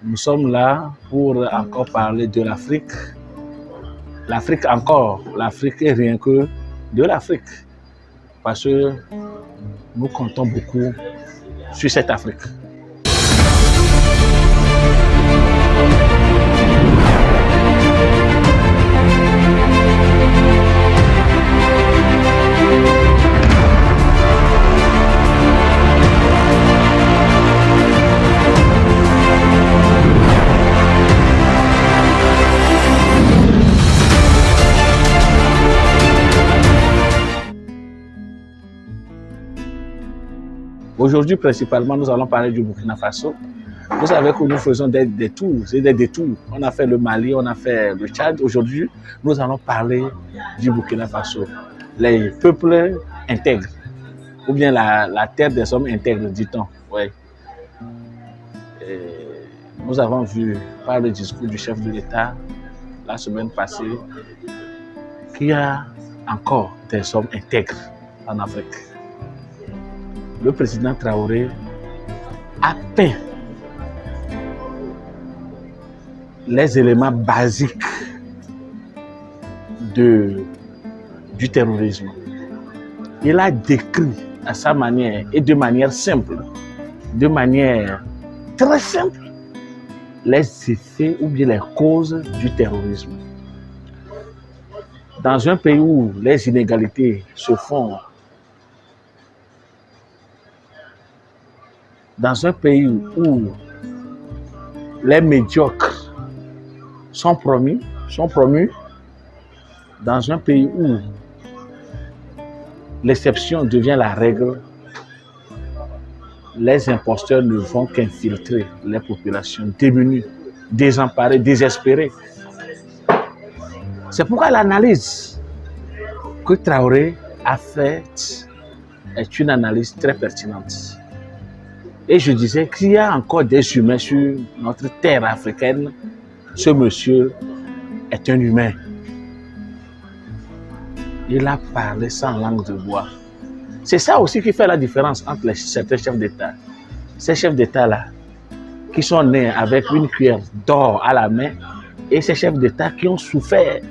Nous sommes là pour encore parler de l'Afrique. L'Afrique encore, l'Afrique est rien que de l'Afrique. Parce que nous comptons beaucoup sur cette Afrique. Aujourd'hui, principalement, nous allons parler du Burkina Faso. Vous savez que nous faisons des détours, On a fait le Mali, on a fait le Tchad. Aujourd'hui, nous allons parler du Burkina Faso. Les peuples intègres, ou bien la terre des hommes intègres, dit-on. Ouais. Nous avons vu par le discours du chef de l'État la semaine passée qu'il y a encore des hommes intègres en Afrique. Le président Traoré a peint les éléments basiques du terrorisme. Il a décrit à sa manière et de manière simple, de manière très simple, les effets ou bien les causes du terrorisme. Dans un pays où les inégalités se font, dans un pays où les médiocres sont promus, dans un pays où l'exception devient la règle, les imposteurs ne font qu'infiltrer les populations démunies, désemparées, désespérées. C'est pourquoi l'analyse que Traoré a faite est une analyse très pertinente. Et je disais qu'il y a encore des humains sur notre terre africaine. Ce monsieur est un humain. Il a parlé sans langue de bois. C'est ça aussi qui fait la différence entre certains chefs d'État. Ces chefs d'État-là, qui sont nés avec une cuillère d'or à la main, et ces chefs d'État qui ont souffert,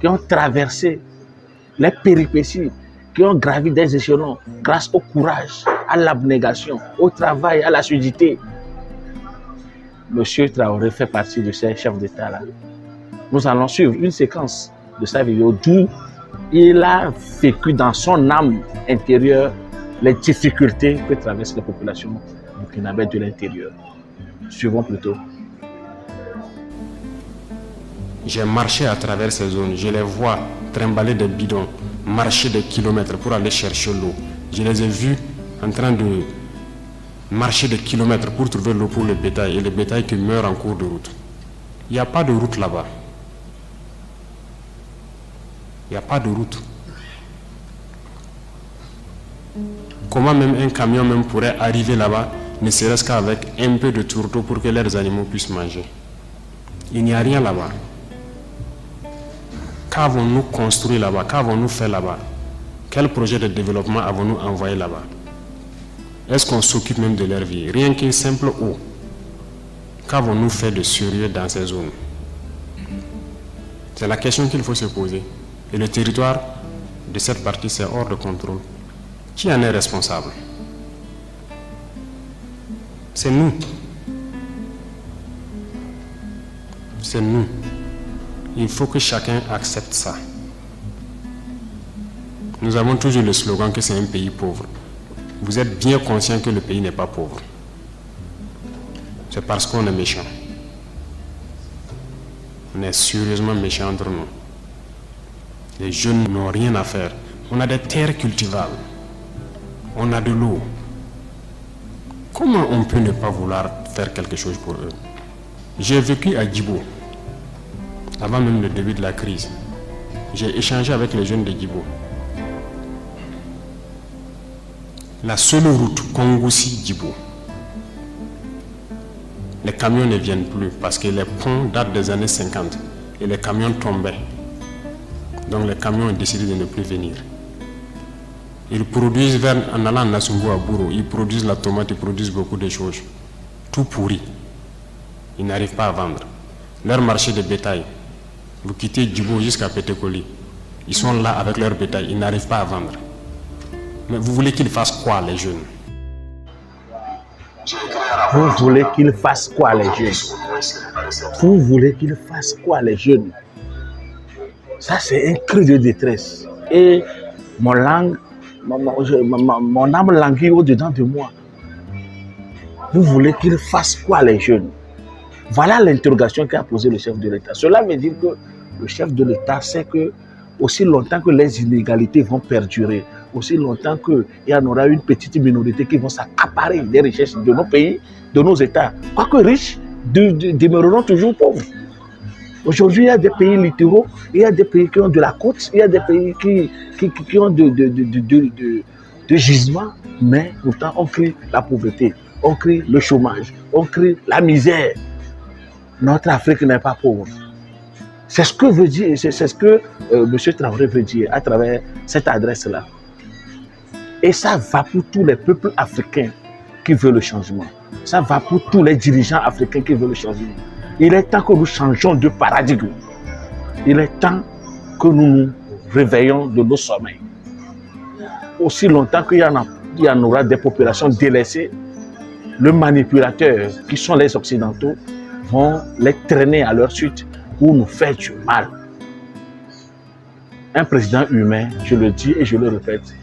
qui ont traversé les péripéties, qui ont gravi des échelons grâce au courage, à l'abnégation, au travail, à l'assiduité. Monsieur Traoré fait partie de ces chefs d'État-là. Nous allons suivre une séquence de sa vidéo d'où il a vécu dans son âme intérieure les difficultés que traversent les populations burkinabèes de l'intérieur. Suivons plutôt. J'ai marché à travers ces zones, je les vois trimballer des bidons, marcher des kilomètres pour aller chercher l'eau. Je les ai vus en train de marcher des kilomètres pour trouver l'eau pour le bétail et le bétail qui meurt en cours de route. Il n'y a pas de route là-bas. Il n'y a pas de route. Comment même un camion même pourrait arriver là-bas, ne serait-ce qu'avec un peu de tourteau pour que leurs animaux puissent manger? Il n'y a rien là-bas. Qu'avons-nous construit là-bas? Qu'avons-nous fait là-bas? Quel projet de développement avons-nous envoyé là-bas? Est-ce qu'on s'occupe même de leur vie? Rien qu'une simple eau. Qu'avons-nous fait de sérieux dans ces zones? C'est la question qu'il faut se poser. Et le territoire de cette partie, c'est hors de contrôle. Qui en est responsable? C'est nous. C'est nous. Il faut que chacun accepte ça. Nous avons toujours le slogan que c'est un pays pauvre. Vous êtes bien conscient que le pays n'est pas pauvre. C'est parce qu'on est méchant. On est sérieusement méchant entre nous. Les jeunes n'ont rien à faire. On a des terres cultivables. On a de l'eau. Comment on peut ne pas vouloir faire quelque chose pour eux? J'ai vécu à Djibo, avant même le début de la crise. J'ai échangé avec les jeunes de Djibo. La seule route Kongoussi-Djibo, les camions ne viennent plus parce que les ponts datent des années 50 et les camions tombaient. Donc les camions ont décidé de ne plus venir. Ils produisent, en allant à Nassumbu à Bouro, ils produisent la tomate, ils produisent beaucoup de choses. Tout pourri. ils n'arrivent pas à vendre. Leur marché de bétail, vous quittez Djibo jusqu'à Pétékoli, ils sont là avec leur bétail, ils n'arrivent pas à vendre. Mais vous voulez qu'ils fassent quoi, les jeunes? Vous voulez qu'ils fassent quoi, les jeunes? Vous voulez qu'ils fassent quoi, les jeunes? Ça, c'est un cri de détresse. Et mon âme languit au-dedans de moi. Vous voulez qu'ils fassent quoi, les jeunes? Voilà l'interrogation qu'a posée le chef de l'État. Cela veut dire que le chef de l'État sait que aussi longtemps que les inégalités vont perdurer, aussi longtemps qu'il y en aura une petite minorité qui vont s'accaparer des richesses de nos pays, de nos États, quoique riches, demeureront toujours pauvres. Aujourd'hui, il y a des pays littoraux, il y a des pays qui ont de la côte, il y a des pays qui ont de gisements, mais pourtant on crie la pauvreté, on crie le chômage, on crie la misère. Notre Afrique n'est pas pauvre. C'est ce que veut dire, c'est ce que M. Traoré veut dire à travers cette adresse-là. Et ça va pour tous les peuples africains qui veulent le changement. Ça va pour tous les dirigeants africains qui veulent le changement. Il est temps que nous changeons de paradigme. Il est temps que nous nous réveillons de nos sommeils. Aussi longtemps qu'il y en aura des populations délaissées, les manipulateurs qui sont les Occidentaux vont les traîner à leur suite pour nous faire du mal. Un président humain, je le dis et je le répète,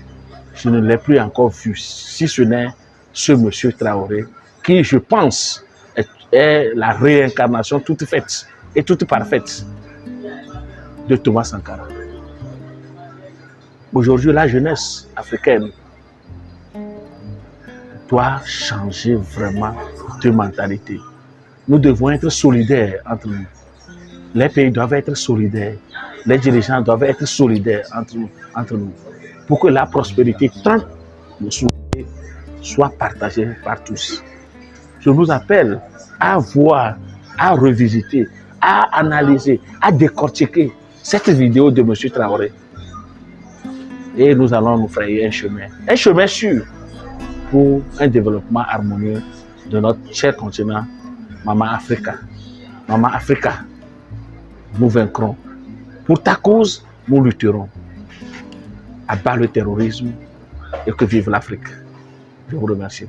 je ne l'ai plus encore vu, si ce n'est ce monsieur Traoré, qui, je pense, est la réincarnation toute faite et toute parfaite de Thomas Sankara. Aujourd'hui, la jeunesse africaine doit changer vraiment de mentalité. Nous devons être solidaires entre nous. Les pays doivent être solidaires. Les dirigeants doivent être solidaires entre nous pour que la prospérité, tant nous souhaitons, soit partagée par tous. Je vous appelle à voir, à revisiter, à analyser, à décortiquer cette vidéo de M. Traoré. Et nous allons nous frayer un chemin sûr pour un développement harmonieux de notre cher continent, Maman Africa. Maman Africa, nous vaincrons. Pour ta cause, nous lutterons. Abat le terrorisme et que vive l'Afrique. Je vous remercie.